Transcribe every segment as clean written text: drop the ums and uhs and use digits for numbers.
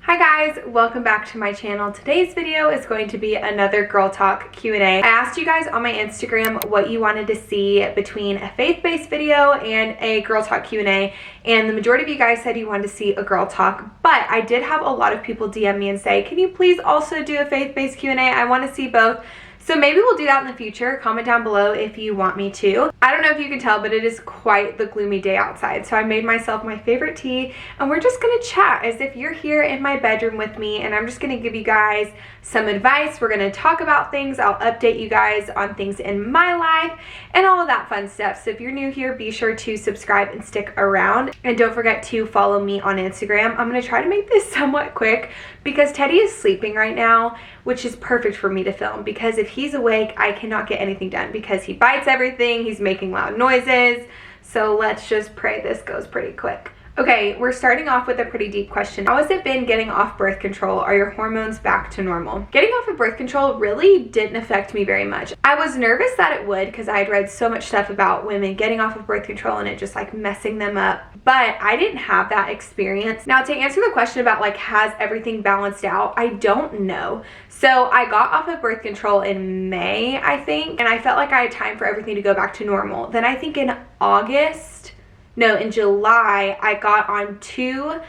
Hi guys, welcome back to my channel. Today's video is going to be another girl talk Q&A. I asked you guys on my Instagram what you wanted to see between a faith-based video and a girl talk Q&A, and the majority of you guys said you wanted to see a girl talk, but I did have a lot of people DM me and say, can you please also do a faith-based Q&A? I want to see both. So maybe we'll do that in the future. Comment down below if you want me to. I don't know if you can tell, but it is quite the gloomy day outside. So I made myself my favorite tea and we're just gonna chat as if you're here in my bedroom with me, and I'm just gonna give you guys some advice. We're gonna talk about things. I'll update you guys on things in my life and all of that fun stuff. So if you're new here, be sure to subscribe and stick around. And don't forget to follow me on Instagram. I'm gonna try to make this somewhat quick because Teddy is sleeping right now, which is perfect for me to film, because if he's awake, I cannot get anything done because he bites everything, he's making loud noises. So let's just pray this goes pretty quick. Okay, we're starting off with a pretty deep question. How has it been getting off birth control? Are your hormones back to normal? Getting off of birth control really didn't affect me very much. I was nervous that it would because I had read so much stuff about women getting off of birth control and it just like messing them up, but I didn't have that experience. Now, to answer the question about like, has everything balanced out? I don't know. So I got off of birth control in May, I think, and I felt like I had time for everything to go back to normal. Then I think in July, I got on 2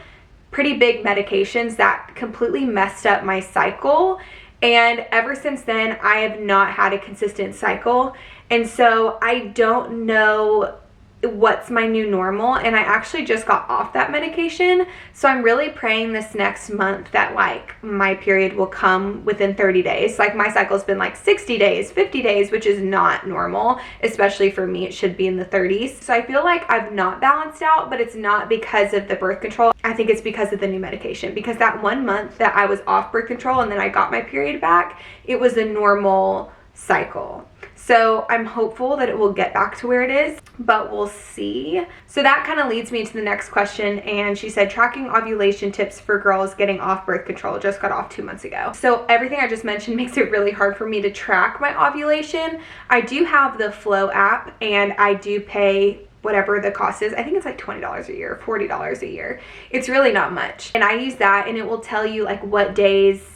pretty big medications that completely messed up my cycle. And ever since then, I have not had a consistent cycle. And so I don't know what's my new normal, and I actually just got off that medication. So I'm really praying this next month that like my period will come within 30 days. Like my cycle's been like 60 days, 50 days, which is not normal, especially for me. It should be in the 30s. So I feel like I've not balanced out, but it's not because of the birth control. I think it's because of the new medication, because that 1 month that I was off birth control and then I got my period back, it was a normal cycle. So I'm hopeful that it will get back to where it is, but we'll see. So that kind of leads me to the next question, and she said, tracking ovulation tips for girls getting off birth control. Just got off 2 months ago. So everything I just mentioned makes it really hard for me to track my ovulation. I do have the Flow app and I do pay whatever the cost is. I think it's like $20 a year, $40 a year. It's really not much. And I use that and it will tell you like what days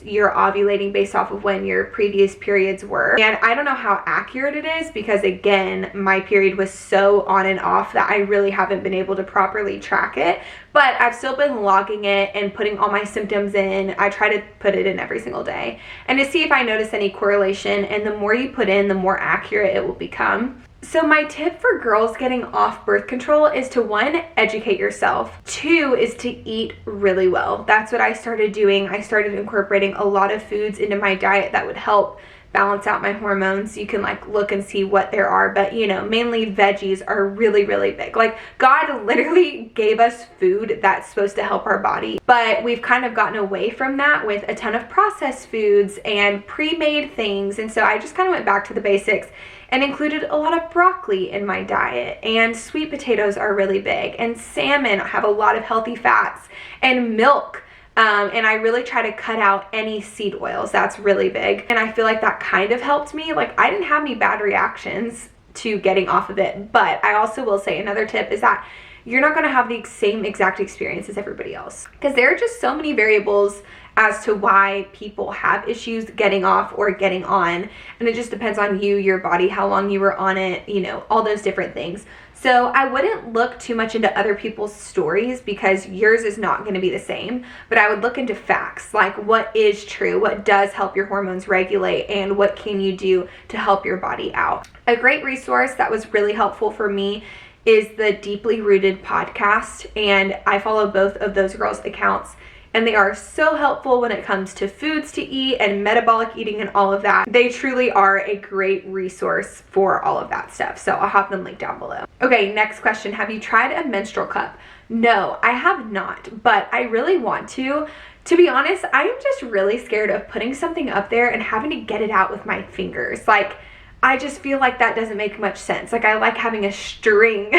you're ovulating based off of when your previous periods were. And I don't know how accurate it is because again, my period was so on and off that I really haven't been able to properly track it, but I've still been logging it and putting all my symptoms in. I try to put it in every single day and to see if I notice any correlation, and the more you put in, the more accurate it will become. So my tip for girls getting off birth control is to 1, educate yourself. 2 is to eat really well. That's what I started doing. I started incorporating a lot of foods into my diet that would help balance out my hormones. You can like look and see what there are, but you know, mainly veggies are really, really big. Like God literally gave us food that's supposed to help our body, but we've kind of gotten away from that with a ton of processed foods and pre-made things. And so I just kind of went back to the basics and included a lot of broccoli in my diet, and sweet potatoes are really big, and salmon have a lot of healthy fats, and milk. And I really try to cut out any seed oils. That's really big. And I feel like that kind of helped me. Like I didn't have any bad reactions to getting off of it. But I also will say another tip is that you're not going to have the same exact experience as everybody else, because there are just so many variables as to why people have issues getting off or getting on. And it just depends on you, your body, how long you were on it, you know, all those different things. So I wouldn't look too much into other people's stories because yours is not going to be the same, but I would look into facts, like what is true, what does help your hormones regulate, and what can you do to help your body out. A great resource that was really helpful for me is the Deeply Rooted podcast, and I follow both of those girls' accounts. And they are so helpful when it comes to foods to eat and metabolic eating and all of that. They truly are a great resource for all of that stuff. So I'll have them linked down below. Okay, next question. Have you tried a menstrual cup? No, I have not, but I really want to. To be honest, I am just really scared of putting something up there and having to get it out with my fingers. Like, I just feel like that doesn't make much sense. Like, I like having a string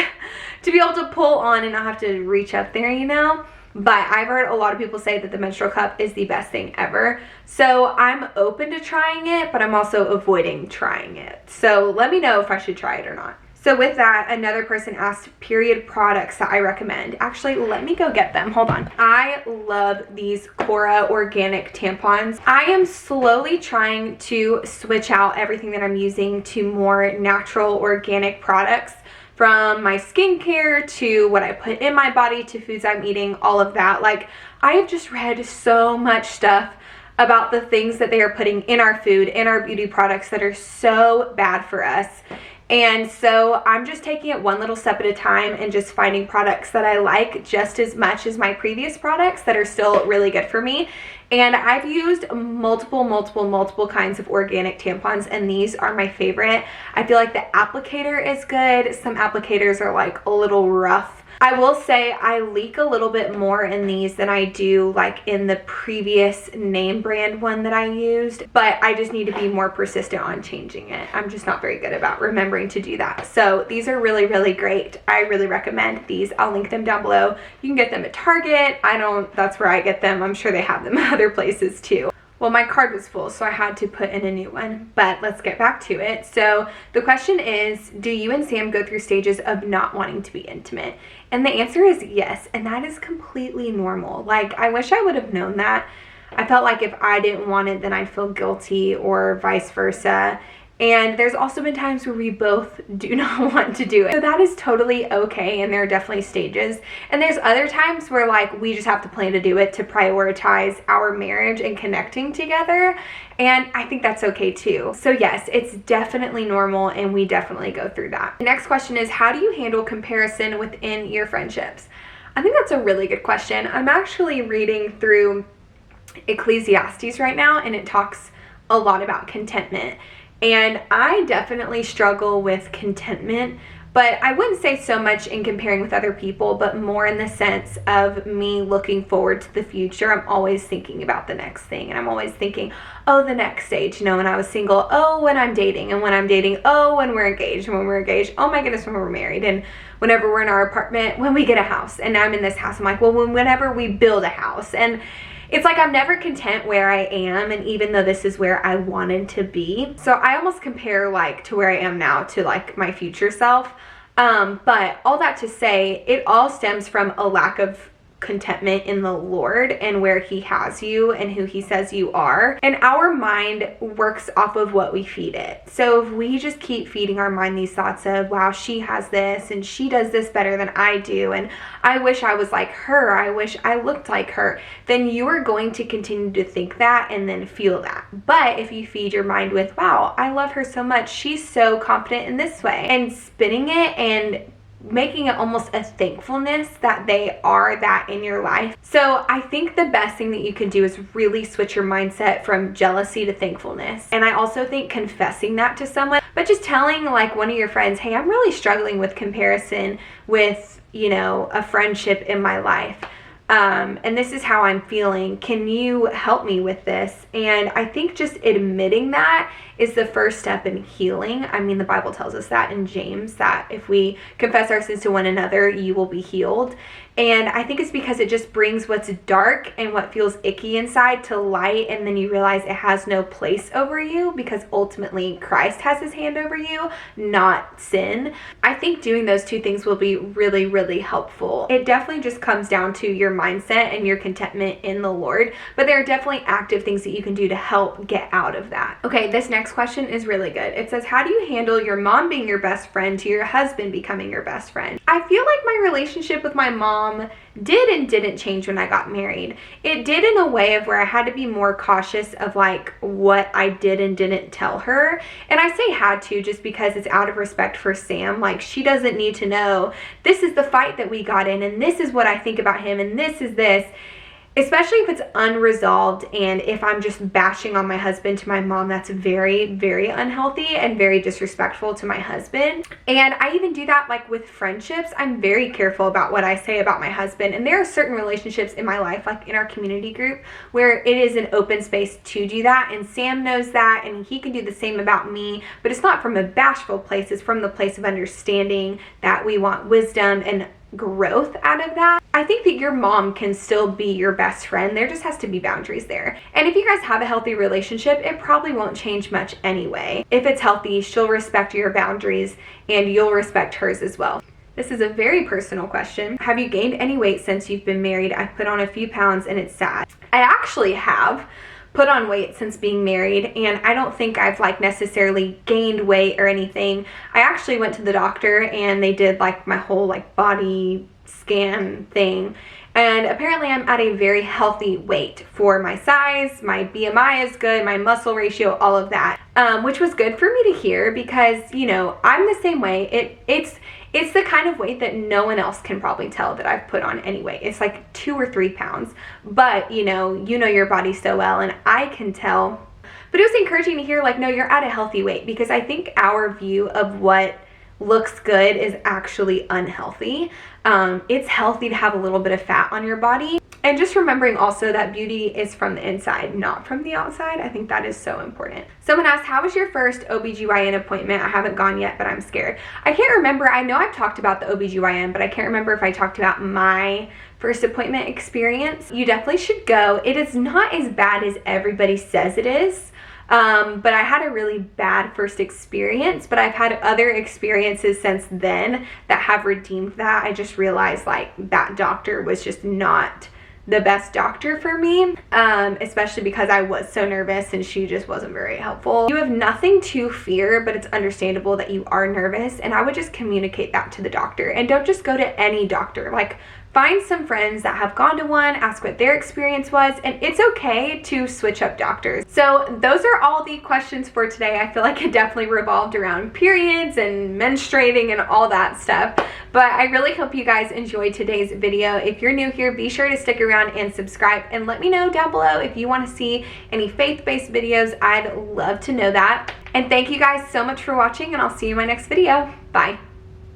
to be able to pull on and not have to reach up there, you know? But I've heard a lot of people say that the menstrual cup is the best thing ever. So I'm open to trying it, but I'm also avoiding trying it. So let me know if I should try it or not. So with that, another person asked period products that I recommend. Actually, let me go get them. Hold on. I love these Cora organic tampons. I am slowly trying to switch out everything that I'm using to more natural organic products, from my skincare to what I put in my body to foods I'm eating, all of that. Like, I have just read so much stuff about the things that they are putting in our food, in our beauty products, that are so bad for us. And so I'm just taking it one little step at a time and just finding products that I like just as much as my previous products that are still really good for me. And I've used multiple kinds of organic tampons, and these are my favorite. I feel like the applicator is good. Some applicators are like a little rough. I will say I leak a little bit more in these than I do like in the previous name brand one that I used, but I just need to be more persistent on changing it. I'm just not very good about remembering to do that. So these are really great. I really recommend these. I'll link them down below. You can get them at Target. That's where I get them. I'm sure they have them other places too. Well, my card was full, so I had to put in a new one, but let's get back to it. So the question is, do you and Sam go through stages of not wanting to be intimate? And the answer is yes, and that is completely normal. Like, I wish I would have known that. I felt like if I didn't want it, then I'd feel guilty, or vice versa. And there's also been times where we both do not want to do it. So that is totally okay, and there are definitely stages. And there's other times where like we just have to plan to do it to prioritize our marriage and connecting together. And I think that's okay too. So yes, it's definitely normal, and we definitely go through that. The next question is, how do you handle comparison within your friendships? I think that's a really good question. I'm actually reading through Ecclesiastes right now, and it talks a lot about contentment. And I definitely struggle with contentment, but I wouldn't say so much in comparing with other people, but more in the sense of me looking forward to the future. I'm always thinking about the next thing, and I'm always thinking, oh, the next stage, you know, when I was single, oh, when I'm dating, and when I'm dating, oh, when we're engaged, and when we're engaged, oh my goodness, when we're married, and whenever we're in our apartment, when we get a house. And now I'm in this house, I'm like, well, whenever we build a house. And it's like I'm never content where I am, and even though this is where I wanted to be. So I almost compare like to where I am now to like my future self. But all that to say, it all stems from a lack of contentment in the Lord and where He has you and who He says you are. And our mind works off of what we feed it. So if we just keep feeding our mind these thoughts of, wow, she has this and she does this better than I do, and I wish I was like her, I wish I looked like her, then you are going to continue to think that and then feel that. But if you feed your mind with, wow, I love her so much, she's so confident in this way, and spinning it and making it almost a thankfulness that they are that in your life. So I think the best thing that you can do is really switch your mindset from jealousy to thankfulness. And I also think confessing that to someone, but just telling like one of your friends, hey, I'm really struggling with comparison with, you know, a friendship in my life. And this is how I'm feeling. Can you help me with this? And I think just admitting that is the first step in healing. I mean, the Bible tells us that in James, that if we confess our sins to one another, you will be healed. And I think it's because it just brings what's dark and what feels icky inside to light, and then you realize it has no place over you because ultimately Christ has His hand over you, not sin. I think doing those two things will be really helpful. It definitely just comes down to your mindset and your contentment in the Lord, but there are definitely active things that you can do to help get out of that. Okay, this next question is really good. It says, how do you handle your mom being your best friend to your husband becoming your best friend? I feel like my relationship with my mom did and didn't change when I got married. It did in a way of where I had to be more cautious of like what I did and didn't tell her. And I say had to just because it's out of respect for Sam. Like, she doesn't need to know this is the fight that we got in, and this is what I think about him, and this is this. Especially if it's unresolved, and if I'm just bashing on my husband to my mom, that's very unhealthy and very disrespectful to my husband. And I even do that like with friendships. I'm very careful about what I say about my husband, and there are certain relationships in my life, like in our community group, where it is an open space to do that, and Sam knows that, and he can do the same about me, but it's not from a bashful place. It's from the place of understanding that we want wisdom and growth out of that. I think that your mom can still be your best friend. There just has to be boundaries there. And if you guys have a healthy relationship, it probably won't change much anyway. If it's healthy, she'll respect your boundaries and you'll respect hers as well. This is a very personal question. Have you gained any weight since you've been married? I've put on a few pounds and it's sad. I actually have put on weight since being married, and I don't think I've like necessarily gained weight or anything. I actually went to the doctor and they did like my whole like body scan thing, and apparently I'm at a very healthy weight for my size. My BMI is good, my muscle ratio, all of that, which was good for me to hear because, you know, I'm the same way. It's the kind of weight that no one else can probably tell that I've put on anyway. It's like 2 or 3 pounds, but you know your body so well, and I can tell. But it was encouraging to hear like, no, you're at a healthy weight, because I think our view of what looks good is actually unhealthy. It's healthy to have a little bit of fat on your body. And just remembering also that beauty is from the inside, not from the outside. I think that is so important. Someone asked, how was your first OB-GYN appointment? I haven't gone yet, but I'm scared. I can't remember. I know I've talked about the OB-GYN, but I can't remember if I talked about my first appointment experience. You definitely should go. It is not as bad as everybody says it is. But I had a really bad first experience, but I've had other experiences since then that have redeemed that. I just realized like that doctor was just not the best doctor for me, especially because I was so nervous and she just wasn't very helpful. You have nothing to fear, but it's understandable that you are nervous, and I would just communicate that to the doctor. And don't just go to any doctor. Like, find some friends that have gone to one, ask what their experience was, and it's okay to switch up doctors. So those are all the questions for today. I feel like it definitely revolved around periods and menstruating and all that stuff. But I really hope you guys enjoyed today's video. If you're new here, be sure to stick around and subscribe, and let me know down below if you want to see any faith-based videos. I'd love to know that. And thank you guys so much for watching, and I'll see you in my next video. Bye.